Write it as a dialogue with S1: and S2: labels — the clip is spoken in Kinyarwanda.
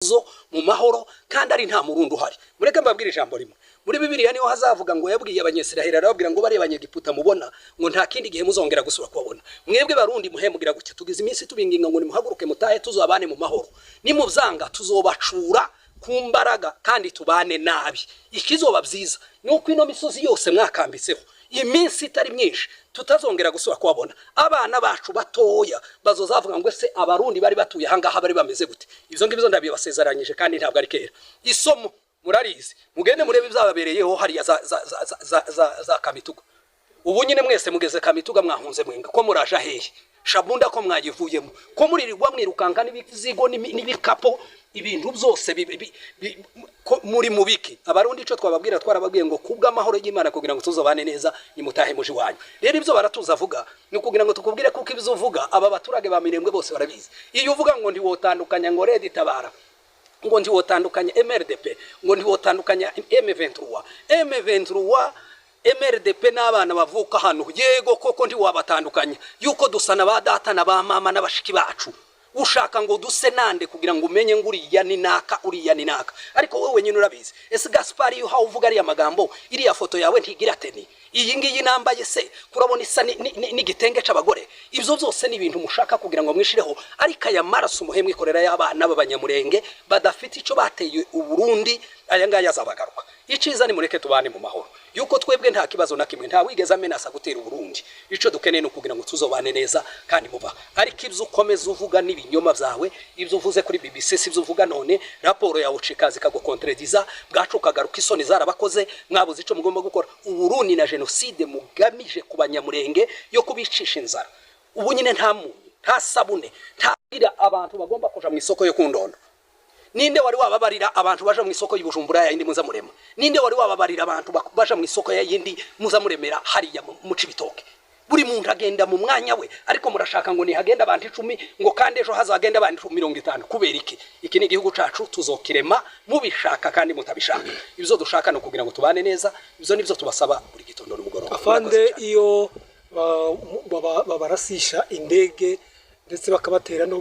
S1: kibazo mu mahoro kandi ari nta murundo uhari. Mureke mbabwire ijambo rimwe. Muri Bibiliya niho hazavuga ngo yabwiye abanyesiraheli arababwira ngo bare abanyegiputa mubona ngo nta kindi gihe muzongera gusura kubabona. Mwebwe barundi muhemugira gutya tugize iminsi tubinginga ngo nimuhaguruke mutahe tuzabane mu mahoro. Nimuvanga tuzobacura kumbaraga kandi tubane nabi. Ikizoba byiza nuko ino misozi yose mwakambitseho iminsi itari myinshi tutazongera gusura kubabona. Abana bacu batoya bazozavuga ngo ese abarundi bari batuye hangaha bari bameze gute. Ivyo ngibyo ndabibasezeranyije kandi ntabwo ari kera. Isomo murarizi mugende murebe ibyababereyeho hariya za Kamituga. Ubu nyine mwese mugeze Kamituga mwahunze mwenga ko muraja hehe Shabunda ko mwagivuyemo ko muririrwa mwirukanka n'ibizigo n'ibikapo ibintu byose muri mubiki. Abarundi ico twababwira twarababwiye ngo kubwa amahoro y'Imana kugira ngo tuzobane neza nimutahe muji wanyu. Rero ibyo baratuzavuga ni kugira ngo tukubwire kuko ibyo uvuga aba baturage ba Mirembwe bose barabizi. Iyo uvuga ngo ndi wotandukanya ngo Red Tabara ngo ndi wotandukanya MRDP ngo ndi wotandukanya M23 MRDP n'abana bavuka hano yego koko ndi wabatandukanya yuko dusana ba data na ba mama n'abashiki bacu. Ushaka ngo duse nande kugira ngo umenye nguriya ni naka uriya ni naka ariko wowe nyine urabizi. Ese Gaspar iyo uvuga ari amagambo iriya foto yawe ntigira teni iyi ngiyi nambaye se kurabona isa n'igitenge c'abagore. Ibyo byose ni ibintu mushaka kugira ngo mwishireho ariko aya maraso muhemwe ikorera y'abana b'abanyamurenge badafite ico bateye uburundi aya ngaya azabagaruka. Iciza ni mureke tubane mu mahoro yuko twebwe nta kibazo na kimwe nta wigeza amenasa gutera uburundi. Ico dukeneye no kugira ngo tuzobane neza kandi muba ariko ibyo ukomeza uvuga n'ibinyoma byawe ibyo uvuze kuri BBC sibyo uvuga none raporo yawe cikazi kagokontrediza bwacu kagaruka isoni zarabakoze mwabuze ico mugomba gukora. Uburundi na genocide mugamije kubanyamurenge yo kubicisha inzara. Ubu nyine nta sabune ntabira abantu bagomba kuja mu isoko yo kundondo. Ninde wari wababarira abantu baje mu isoko y'Ibujumbura ya yindi muza murema? Ninde wari wababarira abantu baje mu isoko ya yindi muza muremera hariya mu Cibitoke? Buri muntu agenda mu mwanya we ariko murashaka ngo ni hagenda abantu 10 ngo kandi ejo hazagenda abantu 50 kubera iki? Iki ni igihugu cacu tuzokirema mubishaka kandi mutabishaka. Ibyo dushaka no kugira ngo tubane neza. Ibyo nivyo tubasaba buri gitondo n'umugoroba.
S2: Afande iyo babarasisha indege ndetse bakabatera no